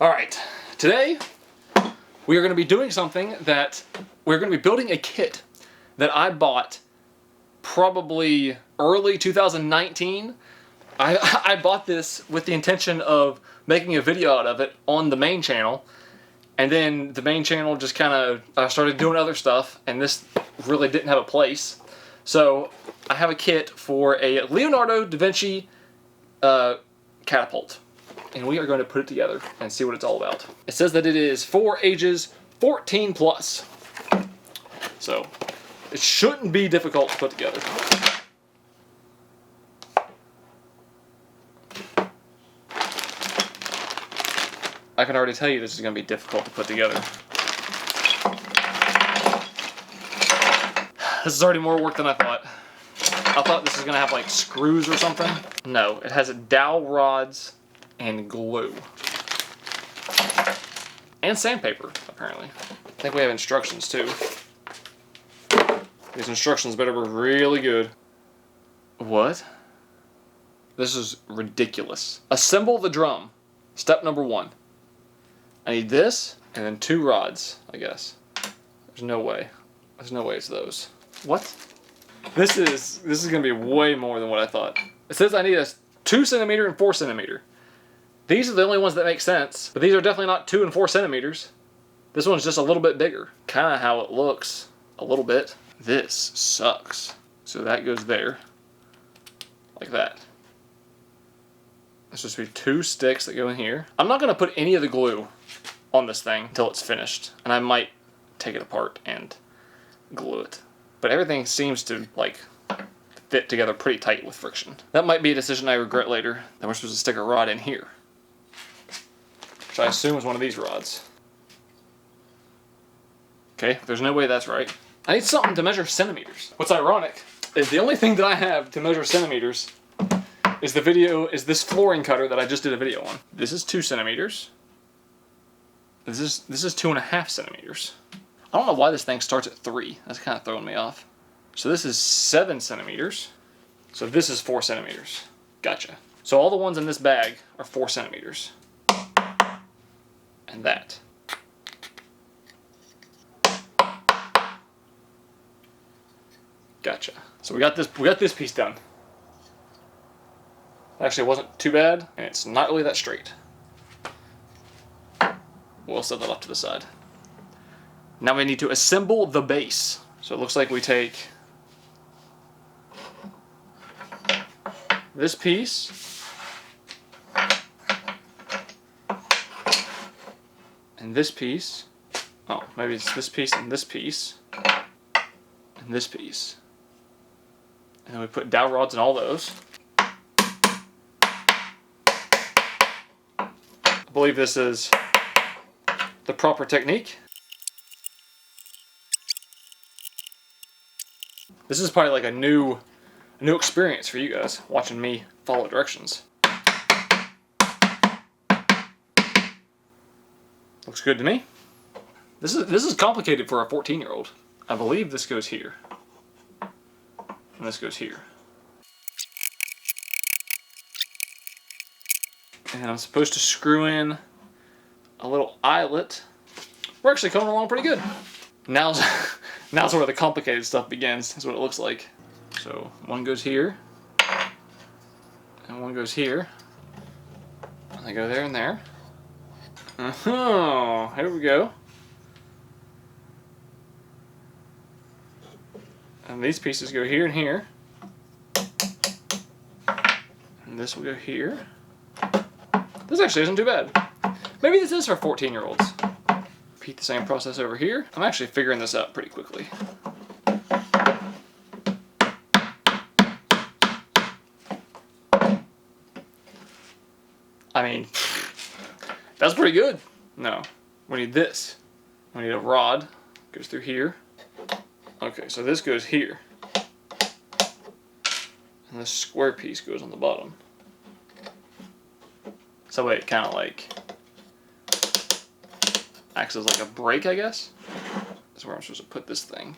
All right, today we are going to be doing something that we're going to be building a kit that I bought probably early 2019. I bought this with the intention of making a video out of it on the main channel, and then the main channel just kind of started doing other stuff, and this really didn't have a place. So I have a kit for a Leonardo da Vinci catapult, and we are going to put it together and see what it's all about. It says that it is for ages 14 plus, so it shouldn't be difficult to put together. I can already tell you this is going to be difficult to put together. This is already more work than I thought. I thought this was going to have like screws or something. No, it has dowel rods and glue. And sandpaper, apparently. I think we have instructions too. These instructions better be really good. What? This is ridiculous. Assemble the drum. Step number 1. I need this, and then 2 rods, I guess. There's no way. There's no way it's those. What? This is gonna be way more than what I thought. It says I need a 2 centimeter and 4 centimeter. These are the only ones that make sense, but these are definitely not 2 and 4 centimeters. This one's just a little bit bigger. Kinda how it looks, a little bit. This sucks. So that goes there, like that. There's supposed to be 2 sticks that go in here. I'm not gonna put any of the glue on this thing until it's finished, and I might take it apart and glue it. But everything seems to like fit together pretty tight with friction. That might be a decision I regret later. Then we're supposed to stick a rod in here, which I assume is one of these rods. Okay, there's no way that's right. I need something to measure centimeters. What's ironic is the only thing that I have to measure centimeters is this flooring cutter that I just did a video on. This is 2 centimeters. This is 2.5 centimeters. I don't know why this thing starts at 3. That's kind of throwing me off. So this is 7 centimeters. So this is 4 centimeters. Gotcha. So all the ones in this bag are 4 centimeters. And that. Gotcha. So we got this piece done. Actually, it wasn't too bad, and it's not really that straight. We'll set that off to the side. Now we need to assemble the base. So it looks like we take this piece and this piece. Oh, maybe it's this piece and this piece and this piece. And then we put dowel rods in all those. I believe this is the proper technique. This is probably like a new experience for you guys, watching me follow directions. Looks good to me. This is complicated for a 14-year-old. I believe this goes here. And this goes here. And I'm supposed to screw in a little eyelet. We're actually coming along pretty good. Now's where the complicated stuff begins. That's what it looks like. So one goes here, and one goes here. And they go there and there. Oh, here we go. And these pieces go here and here. And this will go here. This actually isn't too bad. Maybe this is for 14-year-olds. Repeat the same process over here. I'm actually figuring this out pretty quickly. I mean, that's pretty good. No, we need this. We need a rod. Goes through here. Okay, so this goes here. And this square piece goes on the bottom. So it kind of like acts as like a brake, I guess. That's where I'm supposed to put this thing.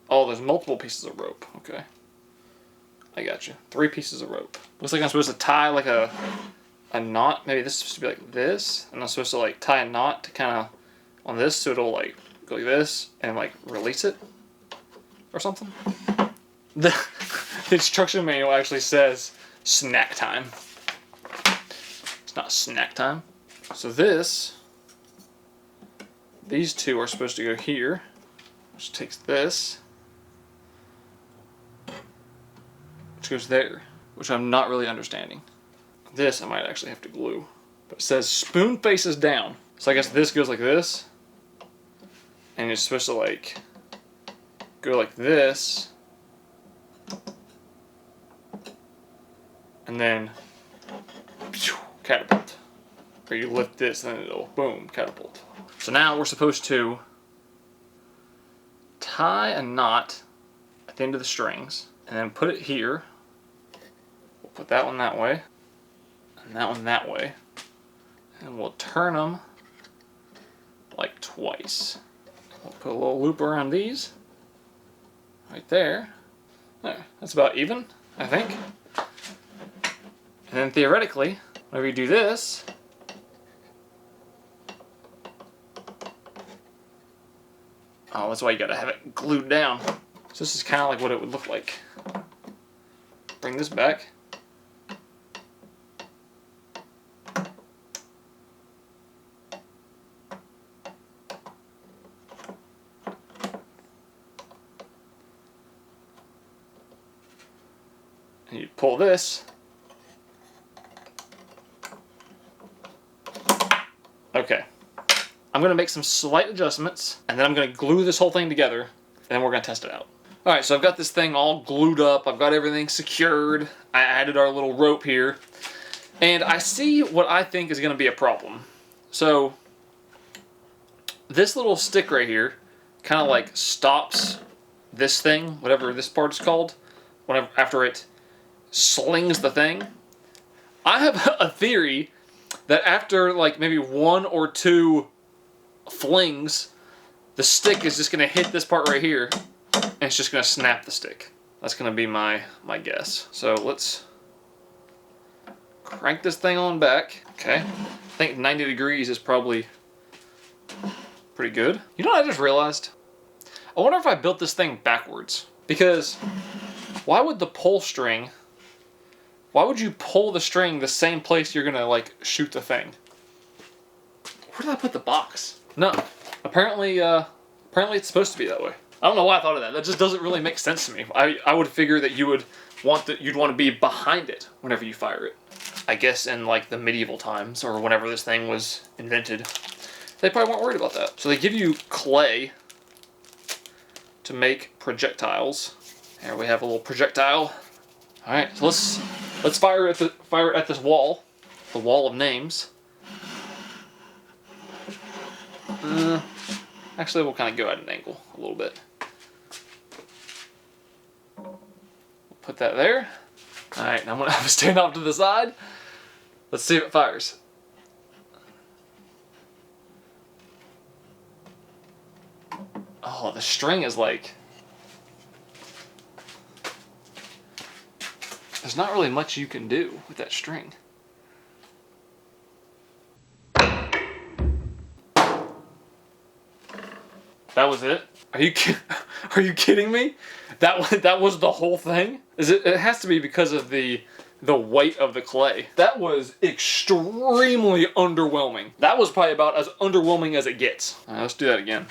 Oh, there's multiple pieces of rope. Okay. I got you. 3 pieces of rope. Looks like I'm supposed to tie like a a knot. Maybe this is supposed to be like this, and I'm supposed to like tie a knot to kind of on this so it'll like go like this and like release it or something. The instruction manual actually says snack time. It's not snack time. So these two are supposed to go here, which takes this, which goes there, which I'm not really understanding. This I might actually have to glue. But it says spoon faces down. So I guess this goes like this, and it's supposed to like go like this, and then catapult. Or you lift this and then it'll boom, catapult. So now we're supposed to tie a knot at the end of the strings and then put it here. We'll put that one that way and that one that way, and we'll turn them like twice. We'll put a little loop around these right there. There, that's about even, I think. And then theoretically, whenever you do this, oh, that's why you gotta have it glued down. So this is kind of like what it would look like. Bring this back. And you pull this. Okay. I'm going to make some slight adjustments, and then I'm going to glue this whole thing together, and then we're going to test it out. Alright, so I've got this thing all glued up. I've got everything secured. I added our little rope here. And I see what I think is going to be a problem. So, this little stick right here kind of like stops this thing, whatever this part is called, whenever after it slings the thing. I have a theory that after like maybe 1 or 2 flings, the stick is just going to hit this part right here, and it's just going to snap the stick. That's going to be my guess. So let's crank this thing on back. Okay, I think 90 degrees is probably pretty good. You know what I just realized? I wonder if I built this thing backwards. Because why would the pull string, why would you pull the string the same place you're going to like shoot the thing? Where did I put the box? No, apparently it's supposed to be that way. I don't know why I thought of that. That just doesn't really make sense to me. I would figure that you'd want to be behind it whenever you fire it. I guess in like the medieval times or whenever this thing was invented, they probably weren't worried about that. So they give you clay to make projectiles. Here we have a little projectile. All right, so let's fire it at this wall, the wall of names. Actually, we'll kind of go at an angle a little bit. We'll put that there. All right, now I'm gonna have to stand off to the side. Let's see if it fires. Oh, the string is like... There's not really much you can do with that string. That was it? Are you kidding me? That was the whole thing? It has to be because of the weight of the clay. That was extremely underwhelming. That was probably about as underwhelming as it gets. All right, let's do that again.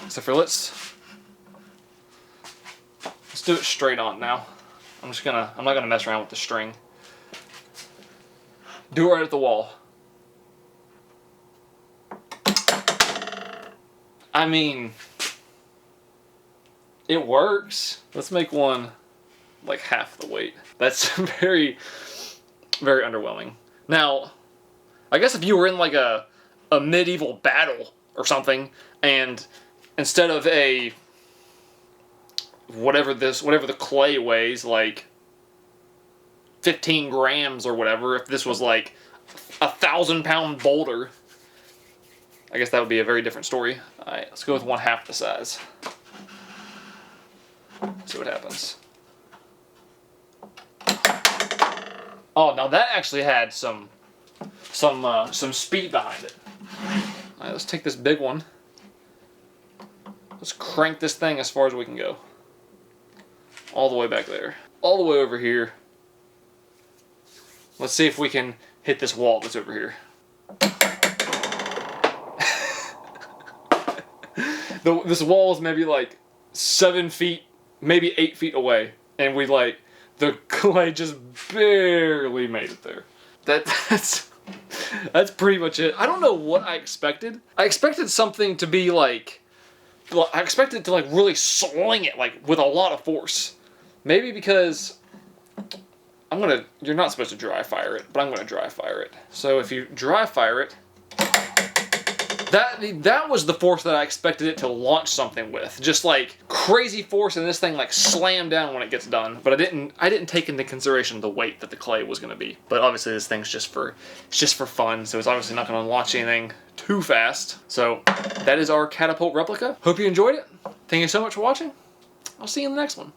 So let's do it straight on now. I'm not gonna mess around with the string. Do it right at the wall. I mean, it works. Let's make one like half the weight. That's very, very underwhelming. Now, I guess if you were in like a medieval battle or something, and instead of a whatever the clay weighs, like 15 grams or whatever, if this was like a 1,000-pound boulder, I guess that would be a very different story. Alright, let's go with 1/2 the size. See what happens. Oh, now that actually had some speed behind it. All right, let's take this big one. Let's crank this thing as far as we can go. All the way back there. All the way over here. Let's see if we can hit this wall that's over here. This wall is maybe like 7 feet, maybe 8 feet away. And the clay just barely made it there. That's pretty much it. I don't know what I expected. I expected something to be like, I expected to like really sling it like with a lot of force. Maybe because you're not supposed to dry fire it, but I'm gonna dry fire it. So if you dry fire it, that was the force that I expected it to launch something with. Just like crazy force, and this thing like slammed down when it gets done. But I didn't take into consideration the weight that the clay was gonna be. But obviously this thing's just for fun, so it's obviously not gonna launch anything too fast. So that is our catapult replica. Hope you enjoyed it. Thank you so much for watching. I'll see you in the next one.